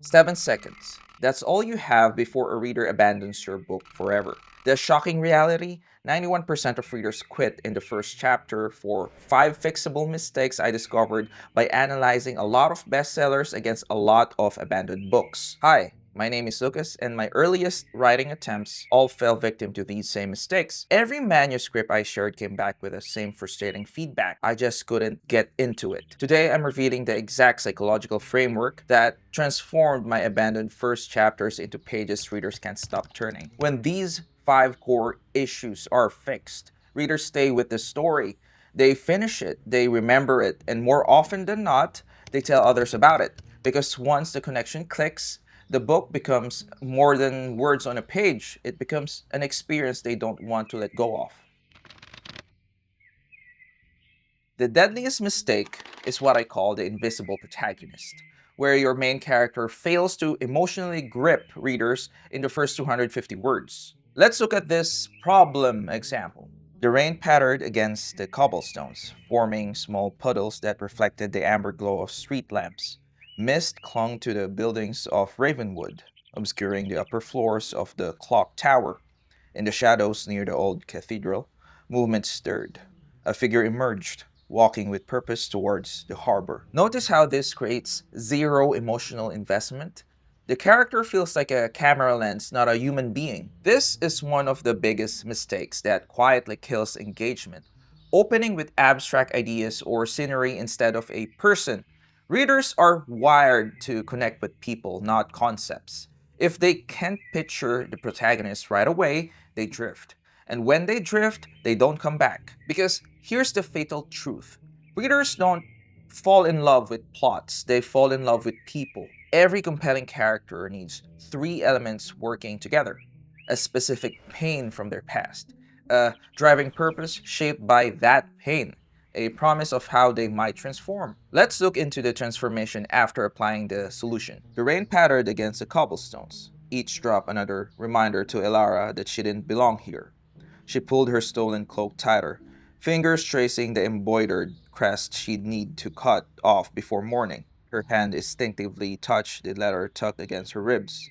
7 seconds. That's all you have before a reader abandons your book forever. The shocking reality: 91% of readers quit in the first chapter for 5 fixable mistakes I discovered by analyzing a lot of bestsellers against a lot of abandoned books. Hi, my name is Lucas, and my earliest writing attempts all fell victim to these same mistakes. Every manuscript I shared came back with the same frustrating feedback. I just couldn't get into it. Today, I'm revealing the exact psychological framework that transformed my abandoned first chapters into pages readers can't stop turning. When these 5 core issues are fixed, readers stay with the story. They finish it, they remember it, and more often than not, they tell others about it. Because once the connection clicks, the book becomes more than words on a page. It becomes an experience they don't want to let go of. The deadliest mistake is what I call the invisible protagonist, where your main character fails to emotionally grip readers in the first 250 words. Let's look at this problem example. The rain pattered against the cobblestones, forming small puddles that reflected the amber glow of street lamps. Mist clung to the buildings of Ravenwood, obscuring the upper floors of the clock tower. In the shadows near the old cathedral, movement stirred. A figure emerged, walking with purpose towards the harbor. Notice how this creates zero emotional investment? The character feels like a camera lens, not a human being. This is one of the biggest mistakes that quietly kills engagement. Opening with abstract ideas or scenery instead of a person. Readers are wired to connect with people, not concepts. If they can't picture the protagonist right away, they drift. And when they drift, they don't come back. Because here's the fatal truth: readers don't fall in love with plots, they fall in love with people. Every compelling character needs 3 elements working together: a specific pain from their past, a driving purpose shaped by that pain, a promise of how they might transform. Let's look into the transformation after applying the solution. The rain pattered against the cobblestones, each drop another reminder to Elara that she didn't belong here. She pulled her stolen cloak tighter, fingers tracing the embroidered crest she'd need to cut off before morning. Her hand instinctively touched the letter tucked against her ribs,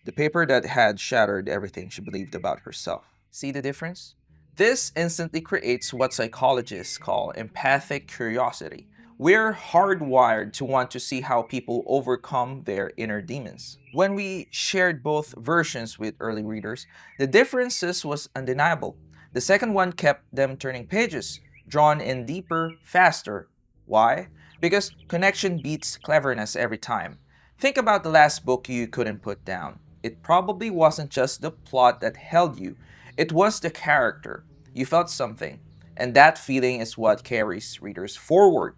the paper that had shattered everything she believed about herself. See the difference? This instantly creates what psychologists call empathic curiosity. We're hardwired to want to see how people overcome their inner demons. When we shared both versions with early readers, the differences was undeniable. The second one kept them turning pages, drawn in deeper, faster. Why? Because connection beats cleverness every time. Think about the last book you couldn't put down. It probably wasn't just the plot that held you, it was the character. You felt something, and that feeling is what carries readers forward.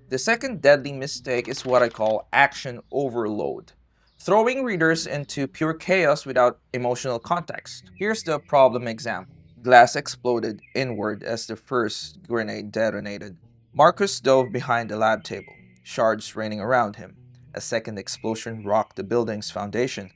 The second deadly mistake is what I call action overload, throwing readers into pure chaos without emotional context. Here's the problem example. Glass exploded inward as the first grenade detonated. Marcus dove behind the lab table, shards raining around him. A second explosion rocked the building's foundation.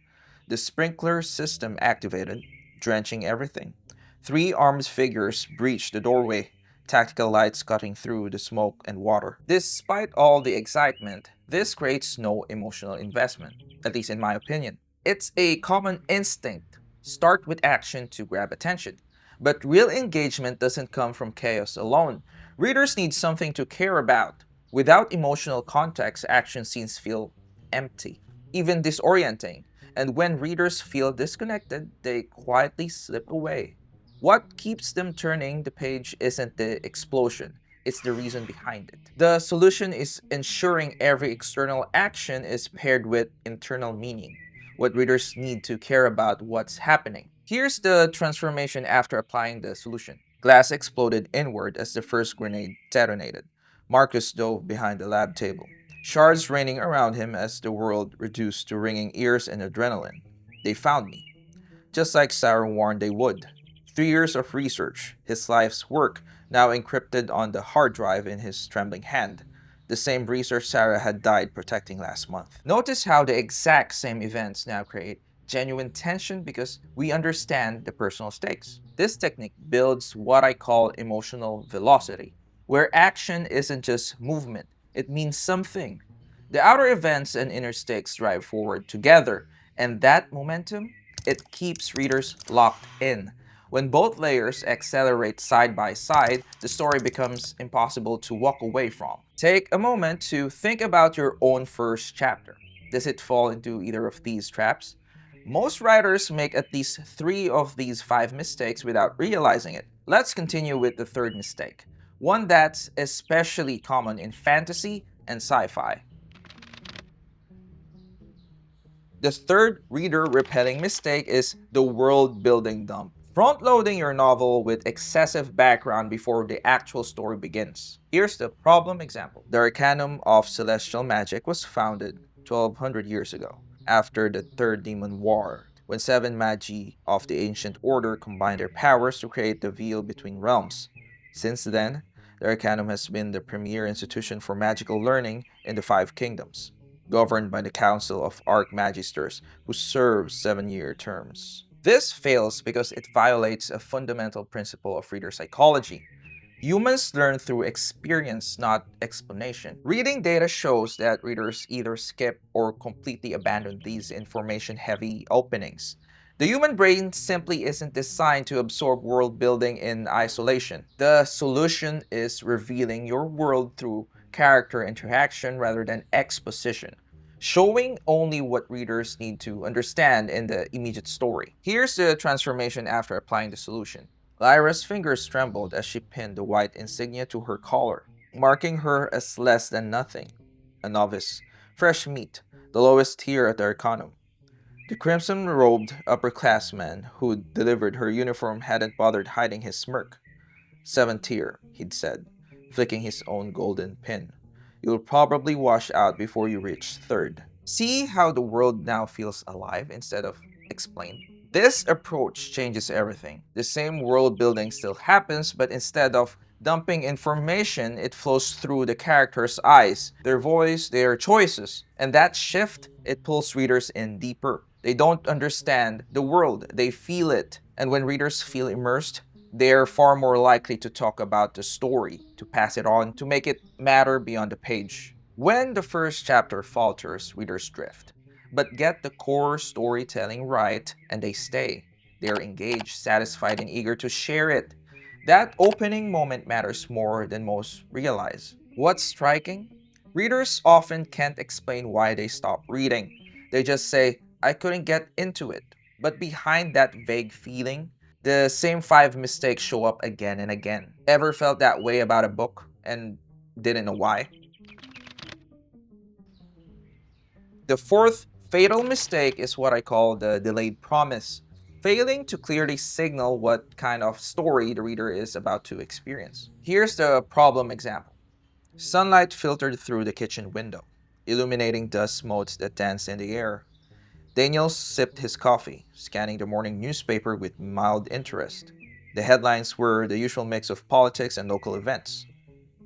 The sprinkler system activated, drenching everything. 3 armed figures breached the doorway, tactical lights cutting through the smoke and water. Despite all the excitement, this creates no emotional investment, at least in my opinion. It's a common instinct: start with action to grab attention. But real engagement doesn't come from chaos alone. Readers need something to care about. Without emotional context, action scenes feel empty, even disorienting. And when readers feel disconnected, they quietly slip away. What keeps them turning the page isn't the explosion, it's the reason behind it. The solution is ensuring every external action is paired with internal meaning, what readers need to care about what's happening. Here's the transformation after applying the solution. Glass exploded inward as the first grenade detonated. Marcus dove behind the lab table, shards raining around him as the world reduced to ringing ears and adrenaline. They found me, just like Sarah warned they would. 3 years of research, his life's work, now encrypted on the hard drive in his trembling hand. The same research Sarah had died protecting last month. Notice how the exact same events now create genuine tension because we understand the personal stakes. This technique builds what I call emotional velocity, where action isn't just movement, it means something. The outer events and inner stakes drive forward together, and that momentum, it keeps readers locked in. When both layers accelerate side by side, the story becomes impossible to walk away from. Take a moment to think about your own first chapter. Does it fall into either of these traps? Most writers make at least three of these five mistakes without realizing it. Let's continue with the third mistake, one that's especially common in fantasy and sci fi. The third reader repelling mistake is the world building dump. Front loading your novel with excessive background before the actual story begins. Here's the problem example. The Arcanum of Celestial Magic was founded 1200 years ago, after the Third Demon War, when seven Magi of the Ancient Order combined their powers to create the veil between realms. Since then, the Arcanum has been the premier institution for magical learning in the Five Kingdoms, governed by the Council of Archmagisters, who serve 7-year terms. This fails because it violates a fundamental principle of reader psychology. Humans learn through experience, not explanation. Reading data shows that readers either skip or completely abandon these information heavy openings. The human brain simply isn't designed to absorb world building in isolation. The solution is revealing your world through character interaction rather than exposition, showing only what readers need to understand in the immediate story. Here's the transformation after applying the solution. Lyra's fingers trembled as she pinned the white insignia to her collar, marking her as less than nothing, a novice, fresh meat, the lowest tier at the Arcanum. The crimson-robed upperclassman who delivered her uniform hadn't bothered hiding his smirk. Seventh tier, he'd said, flicking his own golden pin. You'll probably wash out before you reach third. See how the world now feels alive instead of explained? This approach changes everything. The same world building still happens, but instead of dumping information, it flows through the characters' eyes, their voice, their choices. And that shift, it pulls readers in deeper. They don't understand the world, they feel it. And when readers feel immersed, they're far more likely to talk about the story, to pass it on, to make it matter beyond the page. When the first chapter falters, readers drift. But get the core storytelling right, and they stay. They're engaged, satisfied, and eager to share it. That opening moment matters more than most realize. What's striking? Readers often can't explain why they stop reading. They just say, I couldn't get into it. But behind that vague feeling, the same five mistakes show up again and again. Ever felt that way about a book and didn't know why? The fourth fatal mistake is what I call the delayed promise, failing to clearly signal what kind of story the reader is about to experience. Here's the problem example. Sunlight filtered through the kitchen window, illuminating dust motes that danced in the air. Daniel sipped his coffee, scanning the morning newspaper with mild interest. The headlines were the usual mix of politics and local events.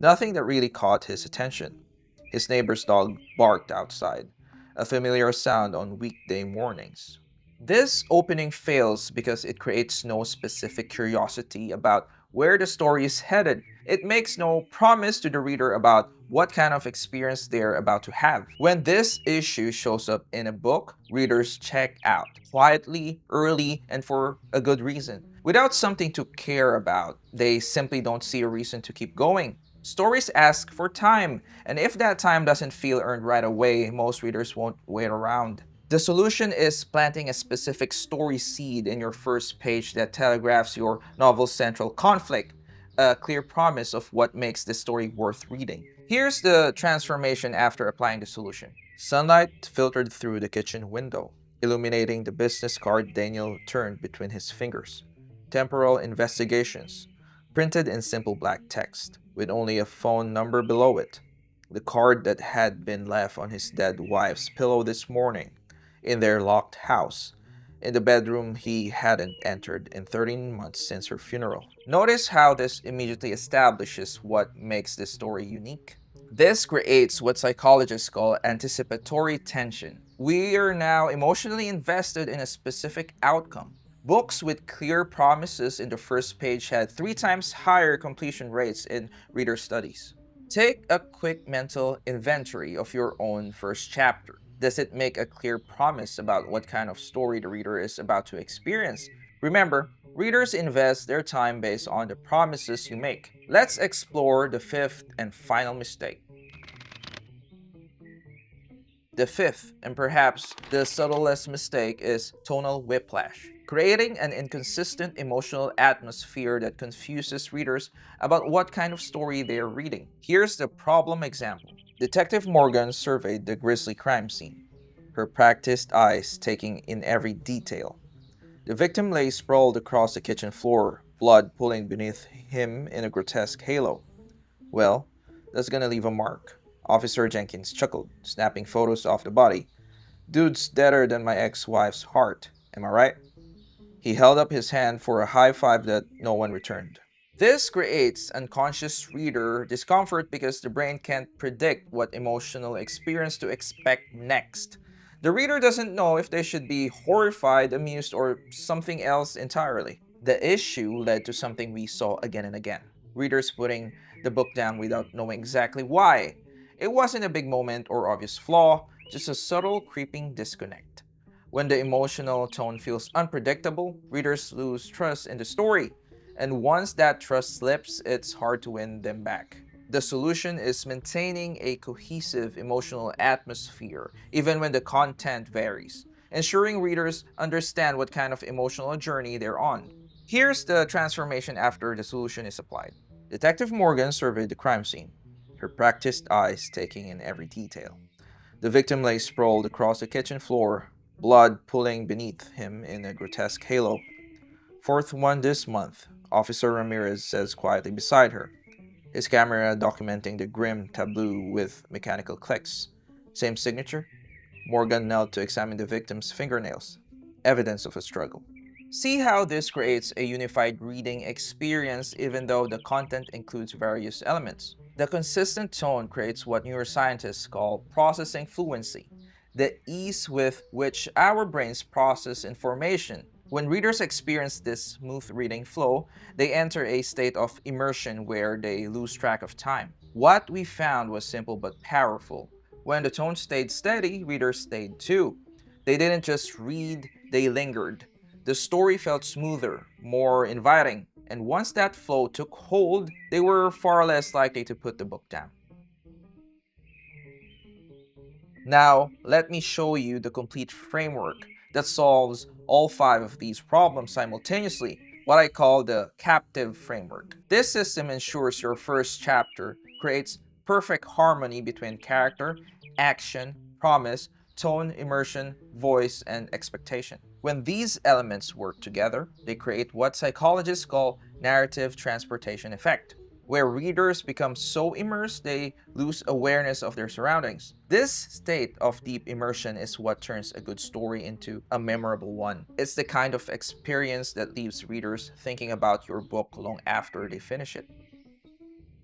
Nothing that really caught his attention. His neighbor's dog barked outside, a familiar sound on weekday mornings. This opening fails because it creates no specific curiosity about where the story is headed. It makes no promise to the reader about what kind of experience they're about to have. When this issue shows up in a book, readers check out quietly, early, and for a good reason. Without something to care about, they simply don't see a reason to keep going. Stories ask for time, and if that time doesn't feel earned right away, most readers won't wait around. The solution is planting a specific story seed in your first page that telegraphs your novel's central conflict, a clear promise of what makes the story worth reading. Here's the transformation after applying the solution. Sunlight filtered through the kitchen window, illuminating the business card Daniel turned between his fingers. Temporal investigations, printed in simple black text, with only a phone number below it. The card that had been left on his dead wife's pillow this morning, in their locked house, in the bedroom he hadn't entered in 13 months since her funeral. Notice how this immediately establishes what makes this story unique. This creates what psychologists call anticipatory tension. We are now emotionally invested in a specific outcome. Books with clear promises in the first page had 3 times higher completion rates in reader studies. Take a quick mental inventory of your own first chapter. Does it make a clear promise about what kind of story the reader is about to experience? Remember, readers invest their time based on the promises you make. Let's explore the fifth and final mistake. The fifth, and perhaps the subtlest mistake, is tonal whiplash, creating an inconsistent emotional atmosphere that confuses readers about what kind of story they are reading. Here's the problem example. Detective Morgan surveyed the grisly crime scene, her practiced eyes taking in every detail. The victim lay sprawled across the kitchen floor, blood pooling beneath him in a grotesque halo. Well, that's gonna leave a mark. Officer Jenkins chuckled, snapping photos of the body. Dude's deader than my ex wife's heart. Am I right? He held up his hand for a high five that no one returned. This creates unconscious reader discomfort because the brain can't predict what emotional experience to expect next. The reader doesn't know if they should be horrified, amused, or something else entirely. The issue led to something we saw again and again, readers putting the book down without knowing exactly why. It wasn't a big moment or obvious flaw, just a subtle creeping disconnect. When the emotional tone feels unpredictable, readers lose trust in the story. And once that trust slips, it's hard to win them back. The solution is maintaining a cohesive emotional atmosphere, even when the content varies, ensuring readers understand what kind of emotional journey they're on. Here's the transformation after the solution is applied. Detective Morgan surveyed the crime scene, her practiced eyes taking in every detail. The victim lay sprawled across the kitchen floor, blood pooling beneath him in a grotesque halo. Fourth one this month, Officer Ramirez says quietly beside her, his camera documenting the grim tableau with mechanical clicks. Same signature? Morgan knelt to examine the victim's fingernails, evidence of a struggle. See how this creates a unified reading experience even though the content includes various elements. The consistent tone creates what neuroscientists call processing fluency, the ease with which our brains process information. When readers experience this smooth reading flow, they enter a state of immersion where they lose track of time. What we found was simple but powerful. When the tone stayed steady, readers stayed too. They didn't just read, they lingered. The story felt smoother, more inviting, and once that flow took hold, they were far less likely to put the book down. Now, let me show you the complete framework that solves all five of these problems simultaneously, what I call the captive framework. This system ensures your first chapter creates perfect harmony between character, action, promise, tone, immersion, voice, and expectation. When these elements work together, they create what psychologists call narrative transportation effect, where readers become so immersed they lose awareness of their surroundings. This state of deep immersion is what turns a good story into a memorable one. It's the kind of experience that leaves readers thinking about your book long after they finish it.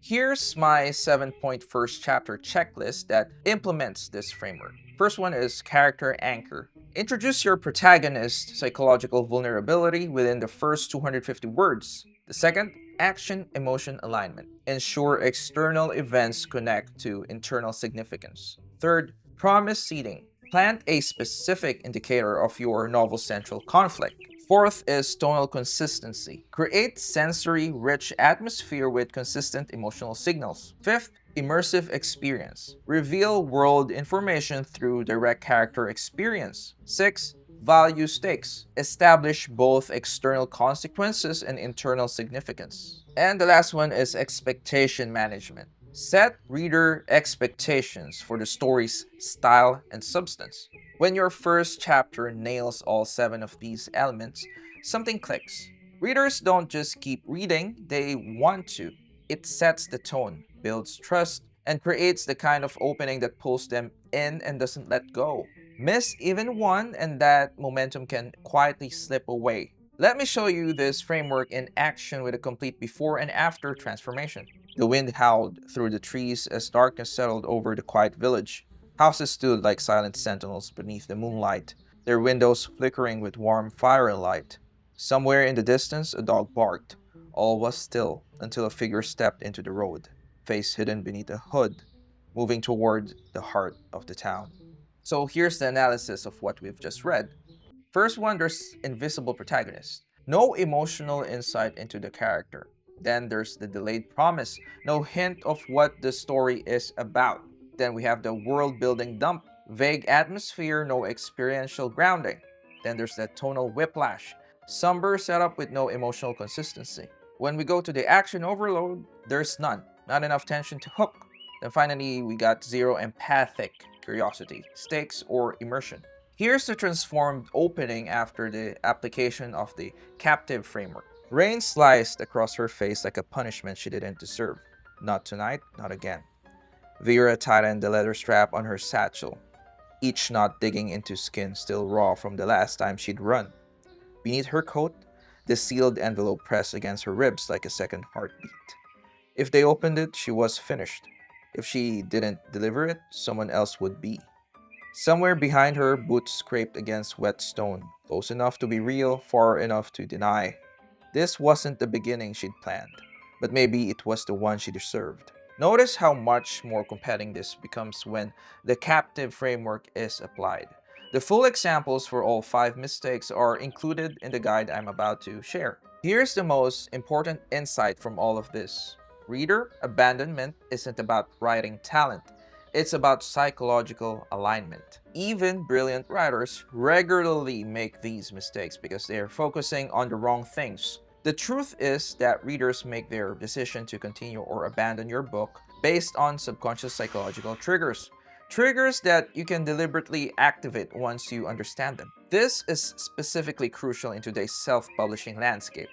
Here's my 7 point first chapter checklist that implements this framework. First one is character anchor. Introduce your protagonist's psychological vulnerability within the first 250 words. The second, action emotion alignment. Ensure external events connect to internal significance. Third, promise seeding. Plant a specific indicator of your novel's central conflict. Fourth is tonal consistency. Create sensory rich atmosphere with consistent emotional signals. Fifth, immersive experience. Reveal world information through direct character experience. Six, value stakes. Establish both external consequences and internal significance. And the last one is expectation management. Set reader expectations for the story's style and substance. When your first chapter nails all seven of these elements, something clicks. Readers don't just keep reading, they want to. It sets the tone, builds trust, and creates the kind of opening that pulls them in and doesn't let go. Miss even one, and that momentum can quietly slip away. Let me show you this framework in action with a complete before and after transformation. The wind howled through the trees as darkness settled over the quiet village. Houses stood like silent sentinels beneath the moonlight, their windows flickering with warm firelight. Somewhere in the distance, a dog barked. All was still until a figure stepped into the road. face hidden beneath a hood, moving toward the heart of the town. So here's the analysis of what we've just read. First one, there's invisible protagonist. No emotional insight into the character. Then there's the delayed promise. No hint of what the story is about. Then we have the world building dump. Vague atmosphere, no experiential grounding. Then there's the tonal whiplash. Somber setup with no emotional consistency. When we go to the action overload, there's none. Not enough tension to hook. Then finally, we got zero empathic curiosity, stakes, or immersion. Here's the transformed opening after the application of the captive framework. Rain sliced across her face like a punishment she didn't deserve. Not tonight, not again. Vera tightened the leather strap on her satchel, each knot digging into skin still raw from the last time she'd run. Beneath her coat, the sealed envelope pressed against her ribs like a second heartbeat. If they opened it, she was finished. If she didn't deliver it, someone else would be. Somewhere behind her, boots scraped against wet stone, close enough to be real, far enough to deny. This wasn't the beginning she'd planned, but maybe it was the one she deserved. Notice how much more compelling this becomes when the captive framework is applied. The full examples for all 5 mistakes are included in the guide I'm about to share. Here's the most important insight from all of this. Reader abandonment isn't about writing talent. It's about psychological alignment. Even brilliant writers regularly make these mistakes because they're focusing on the wrong things. The truth is that readers make their decision to continue or abandon your book based on subconscious psychological triggers. Triggers that you can deliberately activate once you understand them. This is specifically crucial in today's self-publishing landscape,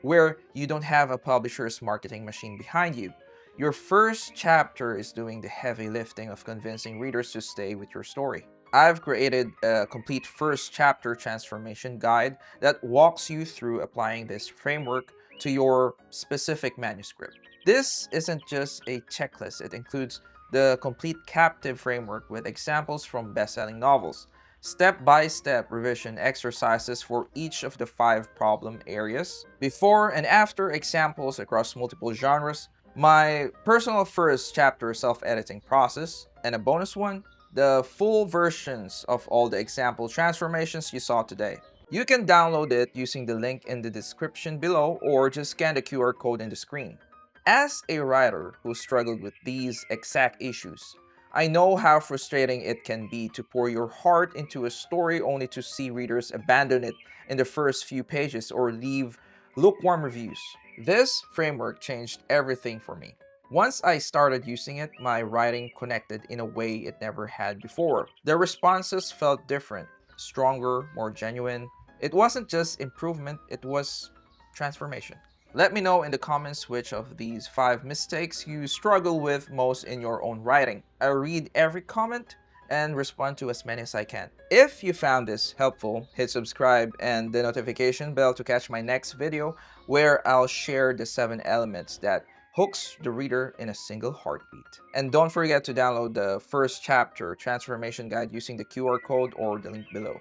where you don't have a publisher's marketing machine behind you. Your first chapter is doing the heavy lifting of convincing readers to stay with your story. I've created a complete first chapter transformation guide that walks you through applying this framework to your specific manuscript. This isn't just a checklist, it includes the complete captive framework with examples from best-selling novels, step-by-step revision exercises for each of the 5 problem areas, before and after examples across multiple genres, my personal first chapter self-editing process, and a bonus one, the full versions of all the example transformations you saw today. You can download it using the link in the description below or just scan the QR code in the screen. As a writer who struggled with these exact issues, I know how frustrating it can be to pour your heart into a story only to see readers abandon it in the first few pages or leave lukewarm reviews. This framework changed everything for me. Once I started using it, my writing connected in a way it never had before. The responses felt different, stronger, more genuine. It wasn't just improvement, it was transformation. Let me know in the comments which of these 5 mistakes you struggle with most in your own writing. I read every comment and respond to as many as I can. If you found this helpful, hit subscribe and the notification bell to catch my next video where I'll share the 7 elements that hooks the reader in a single heartbeat. And don't forget to download the first chapter transformation guide using the QR code or the link below.